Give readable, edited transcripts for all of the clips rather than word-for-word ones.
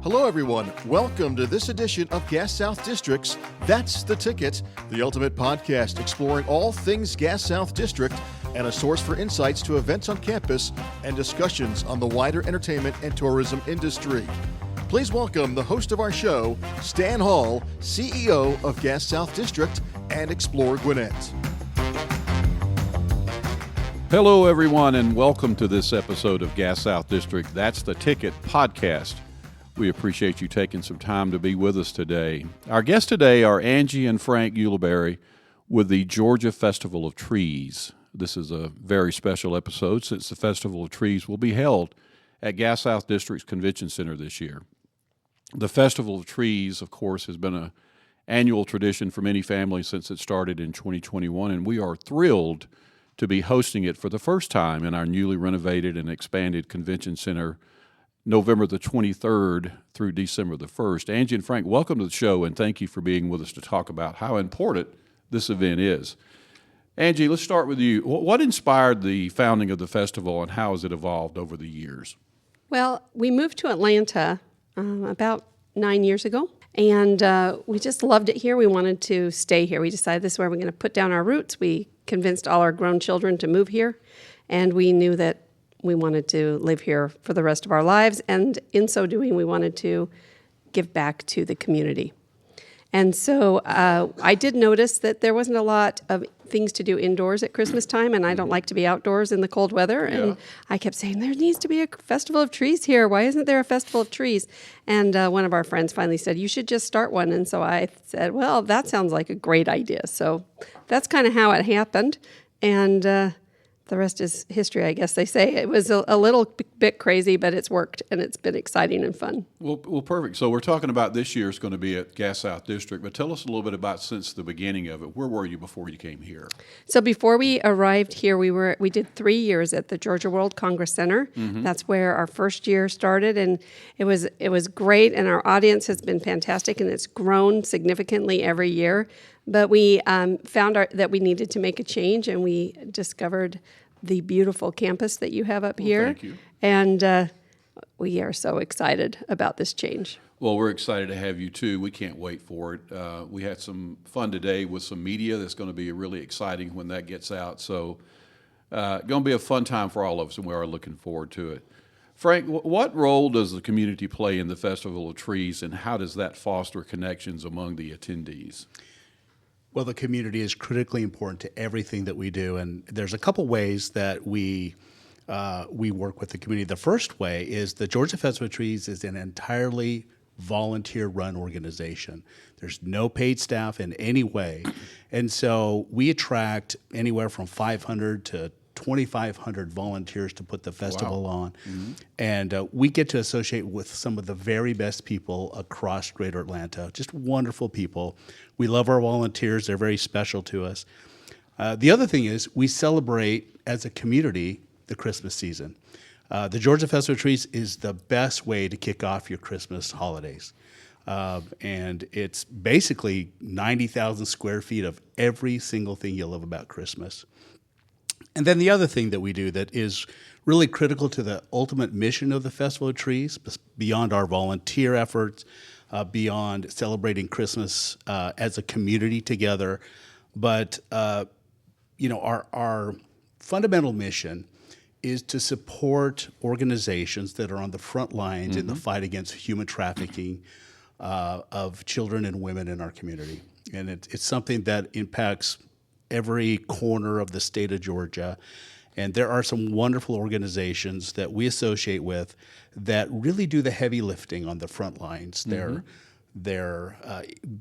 Hello, everyone. Welcome to this edition of Gas South District's That's the Ticket, the ultimate podcast exploring all things Gas South District and a source for insights to events on campus and discussions on the wider entertainment and tourism industry. Please welcome the host of our show, Stan Hall, CEO of Gas South District and Explore Gwinnett. Hello, everyone, and welcome to this episode of Gas South District That's the Ticket podcast. We appreciate you taking some time to be with us today. Our guests today are Angie and Frank Ulibarri with the Georgia Festival of Trees. This is a very special episode since the Festival of Trees will be held at Gas South District's Convention Center this year. The Festival of Trees, of course, has been an annual tradition for many families since it started in 2021, and we are thrilled to be hosting it for the first time in our newly renovated and expanded Convention Center November the 23rd through December the 1st. Angie and Frank, welcome to the show, and thank you for being with us to talk about how important this event is. Angie, let's start with you. What inspired the founding of the festival, and how has it evolved over the years? Well, we moved to Atlanta about 9 years ago, and we just loved it here. We wanted to stay here. We decided this is where we're going to put down our roots. We convinced all our grown children to move here, and we knew that we wanted to live here for the rest of our lives, and in so doing, we wanted to give back to the community. And so I did notice that there wasn't a lot of things to do indoors at Christmas time, and I don't like to be outdoors in the cold weather. Yeah. And I kept saying, there needs to be a festival of trees here. Why isn't there a festival of trees? And one of our friends finally said, you should just start one. And so I said, well, that sounds like a great idea. So that's kind of how it happened. And the rest is history, I guess they say. It was a little bit crazy, but it's worked, and it's been exciting and fun. Well, perfect. So we're talking about this year is going to be at Gas South District, but tell us a little bit about since the beginning of it. Where were you before you came here? So before we arrived here, we did 3 years at the Georgia World Congress Center. Mm-hmm. That's where our first year started, and it was great, and our audience has been fantastic, and it's grown significantly every year. But we found that we needed to make a change, and we discovered the beautiful campus that you have up here. Thank you. And we are so excited about this change. Well, we're excited to have you, too. We can't wait for it. We had some fun today with some media that's going to be really exciting when that gets out. So going to be a fun time for all of us, and we are looking forward to it. Frank, what role does the community play in the Festival of Trees, and how does that foster connections among the attendees? Well, the community is critically important to everything that we do, and there's a couple ways that we work with the community. The first way is the Georgia Festival of Trees is an entirely volunteer-run organization. There's no paid staff in any way, and so we attract anywhere from 500 to 2,500 volunteers to put the festival on. Mm-hmm. And we get to associate with some of the very best people across Greater Atlanta, just wonderful people. We love our volunteers. They're very special to us. The other thing is we celebrate as a community the Christmas season. The Georgia Festival of Trees is the best way to kick off your Christmas holidays. And it's basically 90,000 square feet of every single thing you love about Christmas. And then the other thing that we do that is really critical to the ultimate mission of the Festival of Trees, beyond our volunteer efforts, beyond celebrating Christmas as a community together, but our fundamental mission is to support organizations that are on the front lines mm-hmm. in the fight against human trafficking of children and women in our community. And it's something that impacts every corner of the state of Georgia. And there are some wonderful organizations that we associate with that really do the heavy lifting on the front lines. Mm-hmm. They're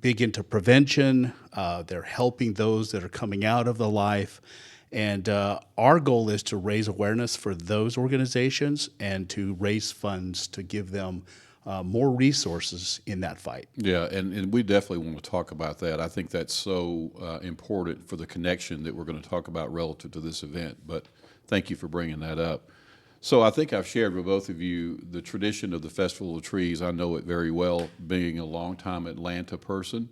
big into prevention. They're helping those that are coming out of the life. And our goal is to raise awareness for those organizations and to raise funds to give them more resources in that fight. Yeah, and we definitely want to talk about that. I think that's so important for the connection that we're going to talk about relative to this event. But thank you for bringing that up. So I think I've shared with both of you the tradition of the Festival of Trees. I know it very well, being a longtime Atlanta person.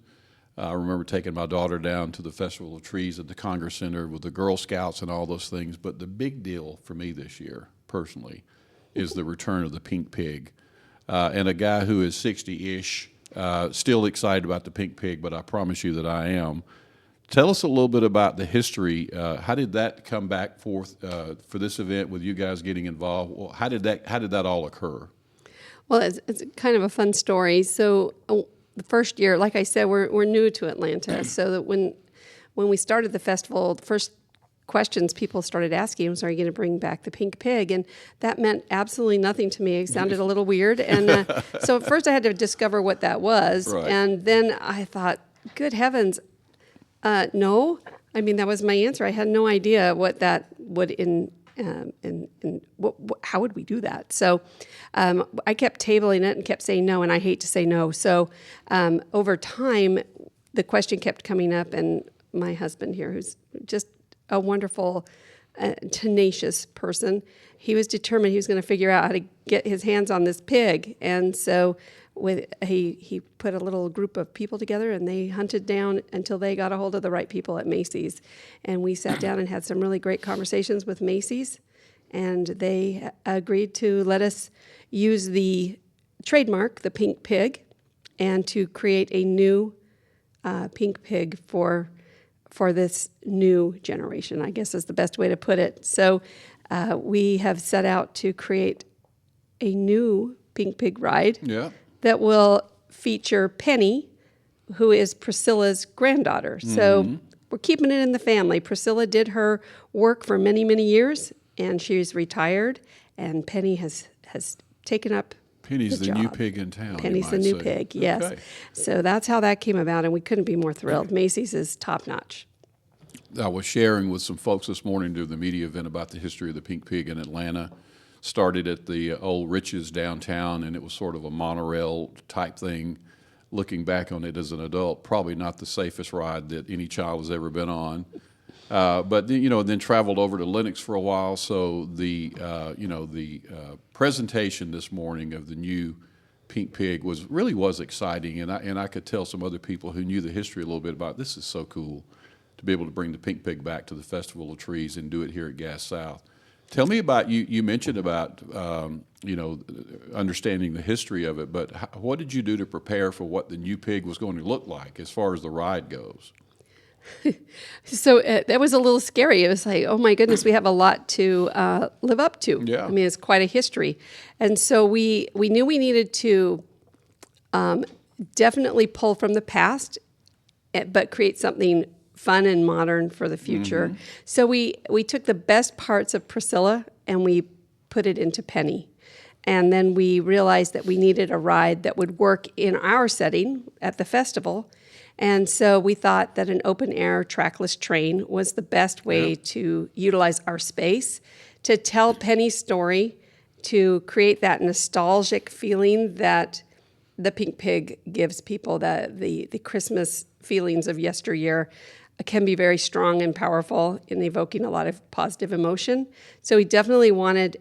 I remember taking my daughter down to the Festival of Trees at the Congress Center with the Girl Scouts and all those things. But the big deal for me this year, personally, is the return of the pink pig. and a guy who is 60-ish, still excited about the Pink Pig, but I promise you that I am. Tell us a little bit about the history. How did that come back forth for this event with you guys getting involved? Well, how did that all occur? Well, it's kind of a fun story. So the first year, like I said, we're new to Atlanta. So that when we started the festival, the first questions people started asking was, "Are you going to bring back the Pink Pig?" And that meant absolutely nothing to me. It sounded a little weird. And so at first I had to discover what that was. Right. And then I thought, good heavens, no. I mean, that was my answer. I had no idea what that would how would we do that? So I kept tabling it and kept saying no, and I hate to say no. So over time, the question kept coming up, and my husband here, who's just a wonderful, tenacious person, he was determined he was going to figure out how to get his hands on this pig. And so he put a little group of people together, and they hunted down until they got a hold of the right people at Macy's. And we sat down and had some really great conversations with Macy's, and they agreed to let us use the trademark, the Pink Pig, and to create a new Pink Pig for this new generation, I guess is the best way to put it. So we have set out to create a new Pink Pig ride that will feature Penny, who is Priscilla's granddaughter. So we're keeping it in the family. Priscilla did her work for many, many years, and she's retired, and Penny has taken up Penny's the job. new pig in town. Penny's the new pig, yes. Okay. So that's how that came about, and we couldn't be more thrilled. Macy's is top-notch. I was sharing with some folks this morning during the media event about the history of the Pink Pig in Atlanta. Started at the old Riches downtown, and it was sort of a monorail type thing. Looking back on it as an adult, probably not the safest ride that any child has ever been on. But then traveled over to Lenox for a while. So the presentation this morning of the new Pink Pig was exciting, and I could tell some other people who knew the history a little bit about this is so cool to be able to bring the Pink Pig back to the Festival of Trees and do it here at Gas South. Tell me about you mentioned about understanding the history of it, but what did you do to prepare for what the new pig was going to look like as far as the ride goes? So that was a little scary. It was like, oh my goodness, we have a lot to live up to. Yeah. I mean, it's quite a history. And so we knew we needed to definitely pull from the past, but create something fun and modern for the future. Mm-hmm. So we took the best parts of Priscilla and we put it into Penny. And then we realized that we needed a ride that would work in our setting at the festival. And so we thought that an open-air trackless train was the best way to utilize our space, to tell Penny's story, to create that nostalgic feeling that the Pink Pig gives people, the Christmas feelings of yesteryear can be very strong and powerful in evoking a lot of positive emotion. So we definitely wanted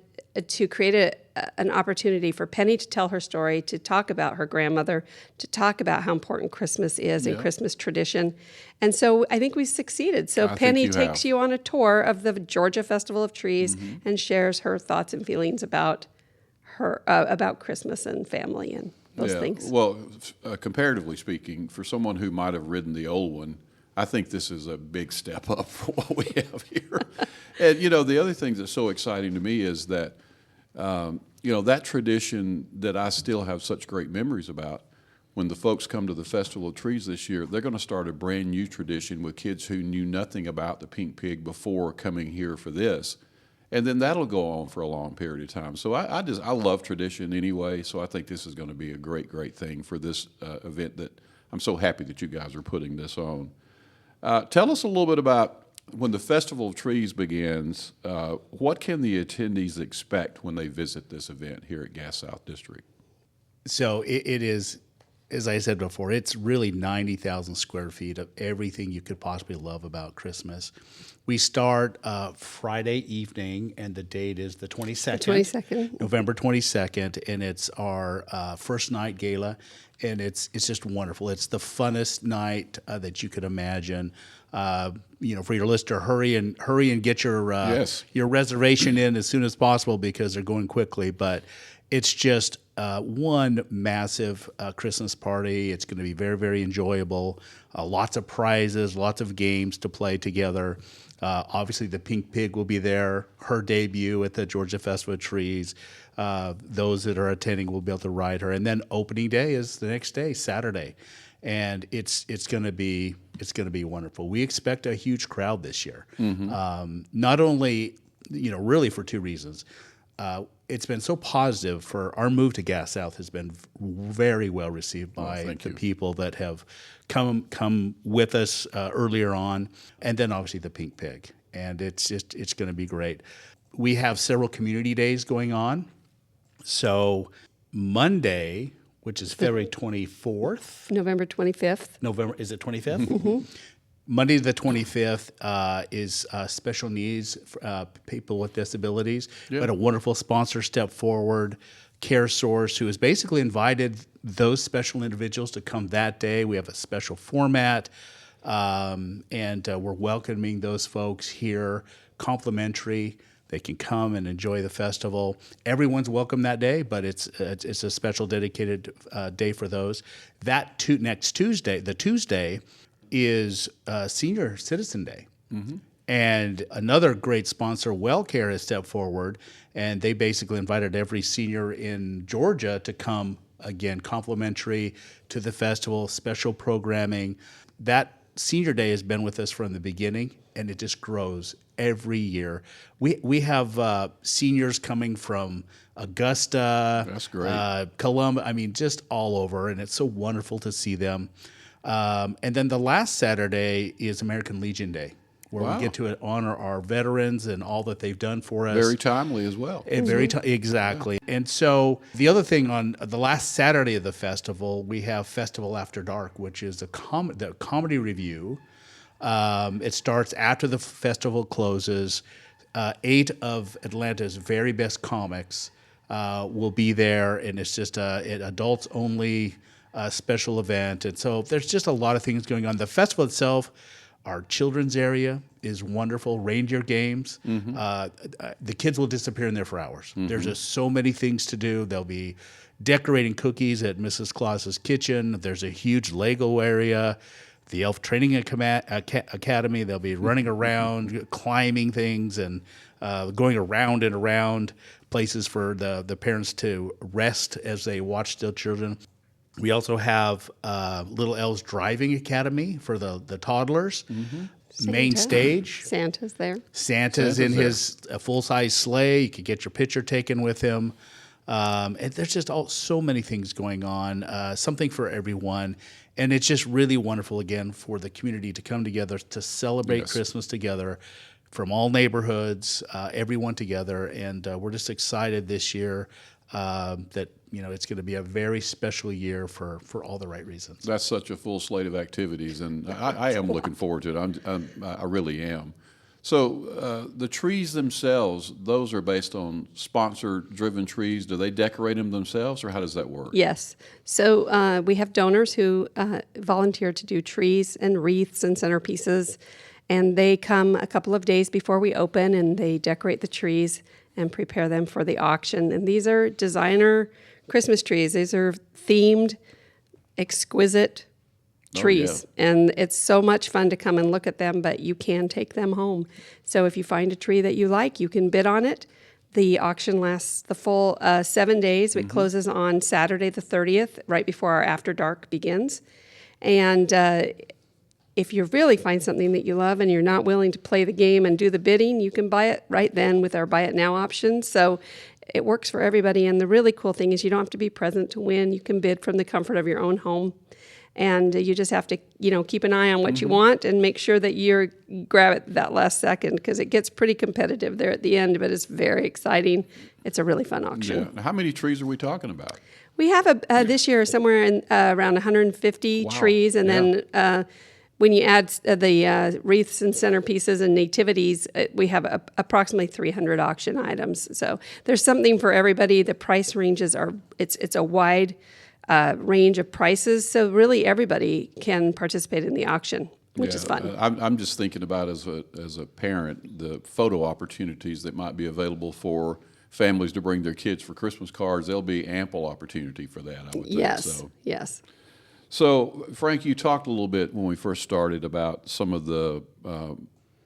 to create an opportunity for Penny to tell her story, to talk about her grandmother, to talk about how important Christmas is and Christmas tradition. And so I think we succeeded. So Penny takes you on a tour of the Georgia Festival of Trees and shares her thoughts and feelings about her about Christmas and family and those things. Well, comparatively speaking, for someone who might have ridden the old one, I think this is a big step up for what we have here. And, the other thing that's so exciting to me is that, that tradition that I still have such great memories about, when the folks come to the Festival of Trees this year, they're going to start a brand new tradition with kids who knew nothing about the Pink Pig before coming here for this. And then that'll go on for a long period of time. So I love tradition anyway, so I think this is going to be a great, great thing for this event that I'm so happy that you guys are putting this on. Tell us a little bit about when the Festival of Trees begins, what can the attendees expect when they visit this event here at Gas South District? So it is, as I said before, it's really 90,000 square feet of everything you could possibly love about Christmas. We start Friday evening, and the date is the 22nd. November 22nd, and it's our first night gala. And it's just wonderful. It's the funnest night that you could imagine. For your listener, hurry and get your reservation in as soon as possible because they're going quickly. But it's just one massive Christmas party. It's going to be very, very enjoyable. Lots of prizes, lots of games to play together. Obviously, the Pink Pig will be there, her debut at the Georgia Festival of Trees. Those that are attending will be able to ride her. And then opening day is the next day, Saturday. And it's going to be wonderful. We expect a huge crowd this year. Not only, really for two reasons. It's been so positive for our move to Gas South has been very well received by the people that have come with us earlier on, and then obviously the Pink Pig, and it's going to be great. We have several community days going on. So Monday, which is February 24th, November 25th. Is it 25th? Monday the 25th is special needs for people with disabilities. We had a wonderful sponsor step forward, Care Source, who has basically invited those special individuals to come that day. We have a special format, and we're welcoming those folks here, complimentary. They can come and enjoy the festival. Everyone's welcome that day, but it's a special dedicated day for those. Next Tuesday, the Tuesday, is Senior Citizen Day. And another great sponsor, WellCare, has stepped forward, and they basically invited every senior in Georgia to come, again, complimentary to the festival, special programming. That Senior Day has been with us from the beginning, and it just grows every year. We have seniors coming from Augusta, That's great. Columbus, just all over, and it's so wonderful to see them. And then the last Saturday is American Legion Day, where we get to honor our veterans and all that they've done for us. Very timely as well. Exactly. Yeah. And so the other thing, on the last Saturday of the festival, we have Festival After Dark, which is the comedy review. It starts after the festival closes. 8 of Atlanta's very best comics will be there, and it's just an adults only special event. And so there's just a lot of things going on. The festival itself, our children's area is wonderful. Reindeer games. The kids will disappear in there for hours. There's just so many things to do. They'll be decorating cookies at Mrs. Claus's kitchen. There's a huge Lego area. The Elf Training Academy, they'll be running around, climbing things, and going around and around places for the parents to rest as they watch their children. We also have Little Elves Driving Academy for the toddlers. Main stage. Santa's there. Santa's in his full-size sleigh. You can get your picture taken with him. And there's just so many things going on, something for everyone. And it's just really wonderful, again, for the community to come together to celebrate Christmas together from all neighborhoods, everyone together. And we're just excited this year that it's going to be a very special year for all the right reasons. That's such a full slate of activities, and I am looking forward to it. I really am. So the trees themselves, those are based on sponsor-driven trees. Do they decorate them themselves, or how does that work? Yes. So we have donors who volunteer to do trees and wreaths and centerpieces, and they come a couple of days before we open, and they decorate the trees and prepare them for the auction. And these are designer Christmas trees. These are themed, exquisite trees. And it's so much fun to come and look at them, but you can take them home. So if you find a tree that you like, you can bid on it. The auction lasts the full 7 days. It closes on Saturday the 30th, right before our After Dark begins. And if you really find something that you love and you're not willing to play the game and do the bidding, you can buy it right then with our Buy It Now option. So it works for everybody. And the really cool thing is you don't have to be present to win. You can bid from the comfort of your own home. And you just have to, keep an eye on what you want and make sure that you grab it that last second, because it gets pretty competitive there at the end, but it's very exciting. It's a really fun auction. Yeah. How many trees are we talking about? We have this year somewhere in around 150 trees, and then when you add the wreaths and centerpieces and nativities, we have approximately 300 auction items. So there's something for everybody. The price ranges it's a wide range of prices, so really everybody can participate in the auction, which is fun. I'm just thinking about as a parent the photo opportunities that might be available for families to bring their kids for Christmas cards, there'll be ample opportunity for that, I would think. Yes, yes. So, Frank, you talked a little bit when we first started about some of the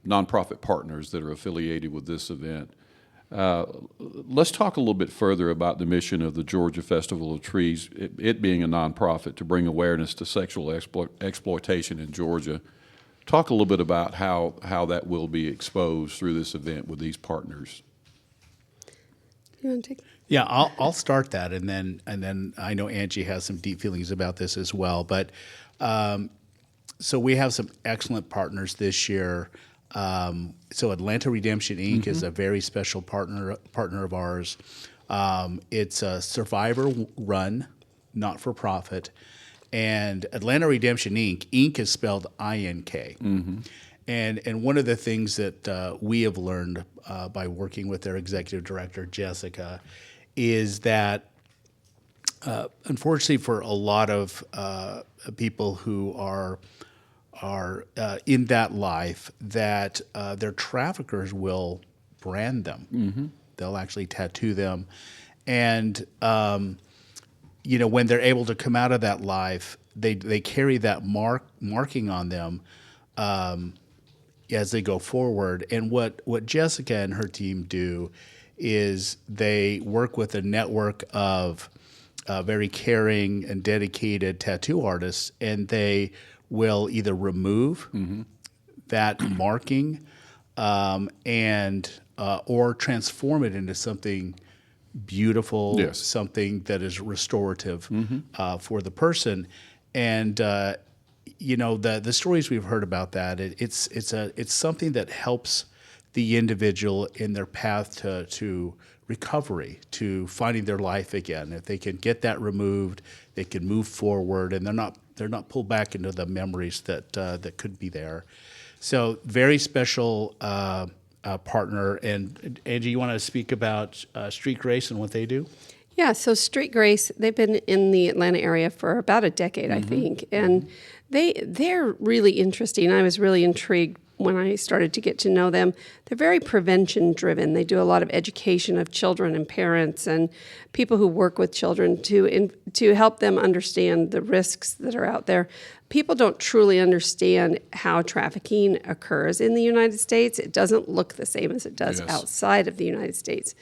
nonprofit partners that are affiliated with this event. Let's talk a little bit further about the mission of the Georgia Festival of Trees, it being a nonprofit to bring awareness to sexual exploitation in Georgia. Talk a little bit about how that will be exposed through this event with these partners. You want to take? Yeah, I'll start that, and then I know Angie has some deep feelings about this as well. But so we have some excellent partners this year. So Atlanta Redemption Inc. is a very special partner of ours. It's a survivor-run, not-for-profit, and Atlanta Redemption Inc. Inc. is spelled I-N-K. And one of the things that we have learned by working with their executive director, Jessica, is that unfortunately for a lot of people who are in that life, that their traffickers will brand them. They'll actually tattoo them. And, when they're able to come out of that life, they carry that marking on them as they go forward. And what Jessica and her team do is they work with a network of very caring and dedicated tattoo artists, and they will either remove that marking and or transform it into something beautiful, something that is restorative for the person. And the stories we've heard about that, it's something that helps the individual in their path to recovery, to finding their life again. If they can get that removed, they can move forward, and they're not pulled back into the memories that could be there. So very special partner. And Angie, you want to speak about Street Grace and what they do? Yeah, so Street Grace, they've been in the Atlanta area for about a decade, I think, and they're really interesting. I was really intrigued when I started to get to know them. They're very prevention-driven. They do a lot of education of children and parents and people who work with children to help them understand the risks that are out there. People don't truly understand how trafficking occurs in the United States. It doesn't look the same as it does outside of the United States.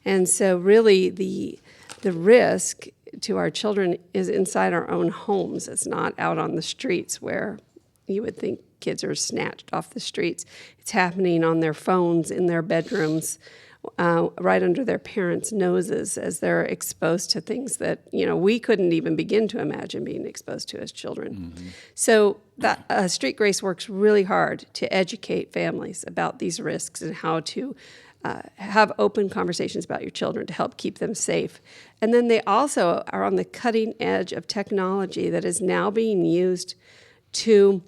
And so really the risk to our children is inside our own homes. It's not out on the streets where you would think kids are snatched off the streets. It's happening on their phones, in their bedrooms, right under their parents' noses as they're exposed to things that, we couldn't even begin to imagine being exposed to as children. So that Street Grace works really hard to educate families about these risks and how to have open conversations about your children to help keep them safe. And then they also are on the cutting edge of technology that is now being used to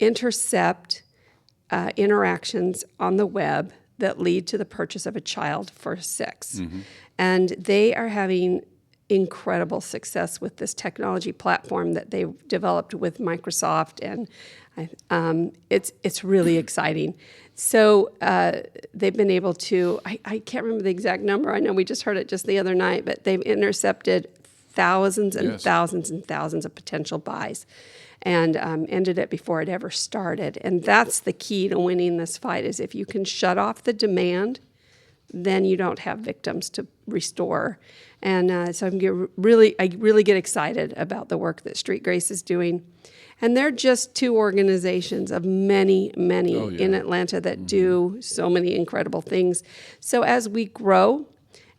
intercept interactions on the web that lead to the purchase of a child for sex. And they are having incredible success with this technology platform that they developed with Microsoft, and it's really exciting. So they've been able to, I can't remember the exact number, I know we just heard it just the other night, but they've intercepted thousands and thousands and thousands of potential buys and ended it before it ever started. And that's the key to winning this fight, is if you can shut off the demand, then you don't have victims to restore. And so I really get excited about the work that Street Grace is doing. And they're just two organizations of many in Atlanta that do so many incredible things. So as we grow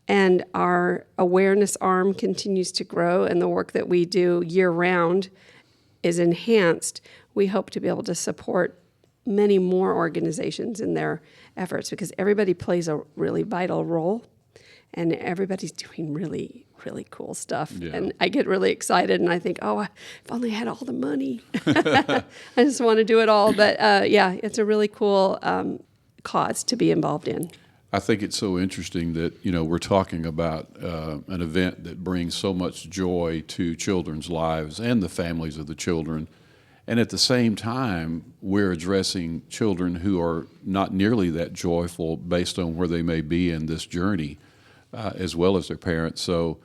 and our awareness arm continues to grow and the work that we do year-round is enhanced, we hope to be able to support many more organizations in their efforts, because everybody plays a really vital role and everybody's doing really, really cool stuff. And I get really excited and I think, if only I had all the money. I just want to do it all. But it's a really cool cause to be involved in. I think it's so interesting that, we're talking about an event that brings so much joy to children's lives and the families of the children. And at the same time, we're addressing children who are not nearly that joyful based on where they may be in this journey. as well as their parents. So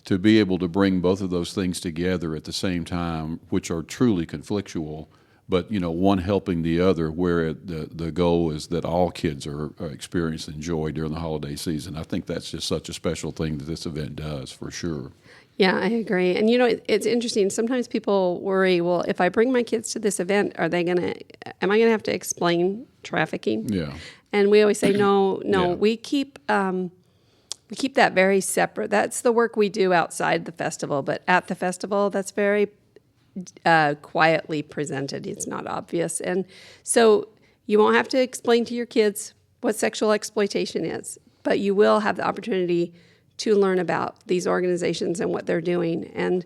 to be able to bring both of those things together at the same time, which are truly conflictual, but one helping the other, where the goal is that all kids are experiencing joy during the holiday season. I think that's just such a special thing that this event does, for sure. Yeah, I agree. And it's interesting. Sometimes people worry, well, if I bring my kids to this event, am I going to have to explain trafficking? Yeah. And we always say, no, Yeah. we keep that very separate. That's the work we do outside the festival, but at the festival, that's very quietly presented. It's not obvious. And so you won't have to explain to your kids what sexual exploitation is, but you will have the opportunity to learn about these organizations and what they're doing. And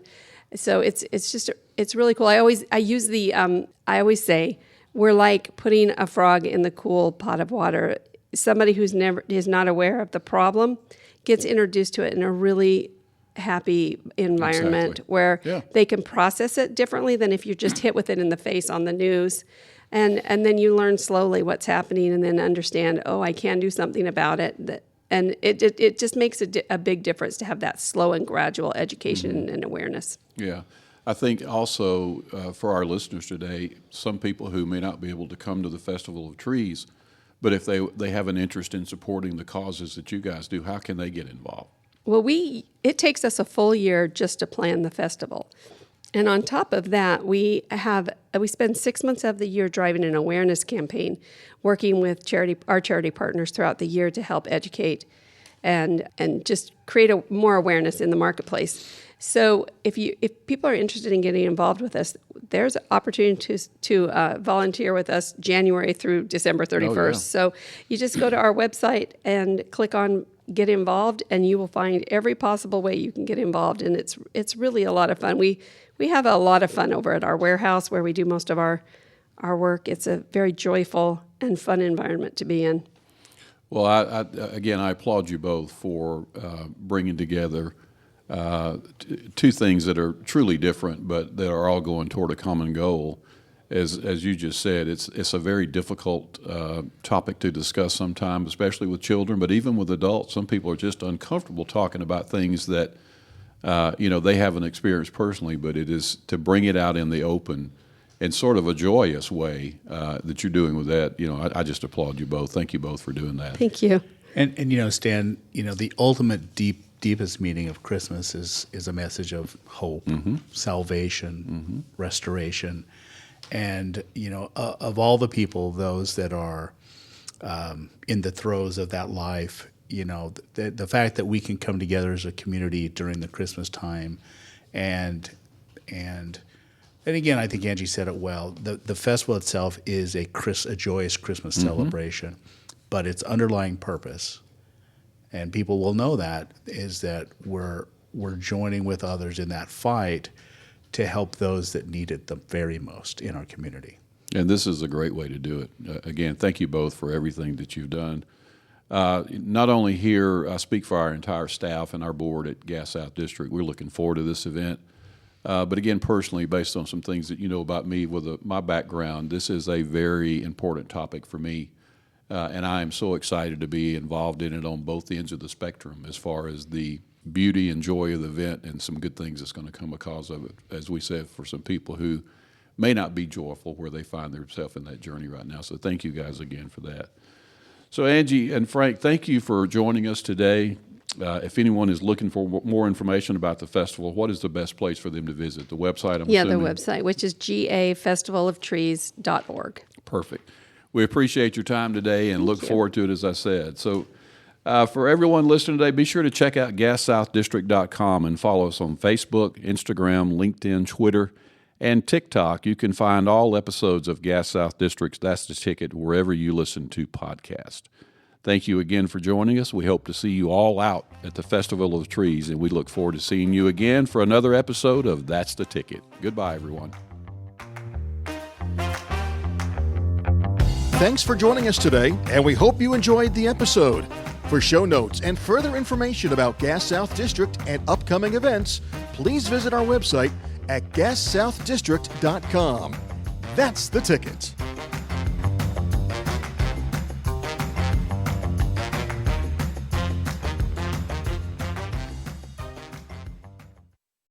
so it's really cool. I always say we're like putting a frog in the cool pot of water. Somebody who's is not aware of the problem gets introduced to it in a really happy environment. Exactly. Where Yeah. they can process it differently than if you're just hit with it in the face on the news. And then you learn slowly what's happening and then understand, I can do something about it. And it just makes a big difference to have that slow and gradual education and awareness. Yeah. I think also for our listeners today, some people who may not be able to come to the Festival of Trees, but if they have an interest in supporting the causes that you guys do, how can they get involved? Well, it takes us a full year just to plan the festival. And on top of that, we spend 6 months of the year driving an awareness campaign, working with our charity partners throughout the year to help educate and just create more awareness in the marketplace. So if people are interested in getting involved with us, there's opportunities to volunteer with us January through December 31st. Oh, yeah. So you just go to our website and click on Get Involved, and you will find every possible way you can get involved. And it's really a lot of fun. We have a lot of fun over at our warehouse where we do most of our work. It's a very joyful and fun environment to be in. Well, I applaud you both for bringing together two things that are truly different, but that are all going toward a common goal. As you just said, it's a very difficult topic to discuss sometimes, especially with children, but even with adults. Some people are just uncomfortable talking about things that they haven't experienced personally, but it is to bring it out in the open in sort of a joyous way that you're doing with that. I just applaud you both. Thank you both for doing that. Thank you. And Stan, the ultimate deepest meaning of Christmas is a message of hope, salvation, restoration. And, of all the people, those that are in the throes of that life, the fact that we can come together as a community during the Christmas time and again, I think Angie said it well, the festival itself is a joyous Christmas celebration, but its underlying purpose, and people will know that, is that we're joining with others in that fight to help those that need it the very most in our community. And this is a great way to do it. Again, thank you both for everything that you've done. Not only here, I speak for our entire staff and our board at Gas South District. We're looking forward to this event. But again, personally, based on some things that you know about me with my background, this is a very important topic for me. And I am so excited to be involved in it on both ends of the spectrum as far as the beauty and joy of the event and some good things that's going to come because of it, as we said, for some people who may not be joyful where they find themselves in that journey right now. So thank you guys again for that. So Angie and Frank, thank you for joining us today. If anyone is looking for more information about the festival, what is the best place for them to visit? The website, I'm assuming? The website, which is gafestivaloftrees.org. Perfect. We appreciate your time today and look forward to it, as I said. So for everyone listening today, be sure to check out gassouthdistrict.com and follow us on Facebook, Instagram, LinkedIn, Twitter, and TikTok. You can find all episodes of Gas South District's That's the Ticket wherever you listen to podcasts. Thank you again for joining us. We hope to see you all out at the Festival of Trees, and we look forward to seeing you again for another episode of That's the Ticket. Goodbye, everyone. Thanks for joining us today, and we hope you enjoyed the episode. For show notes and further information about Gas South District and upcoming events, please visit our website at gassouthdistrict.com. That's the Ticket.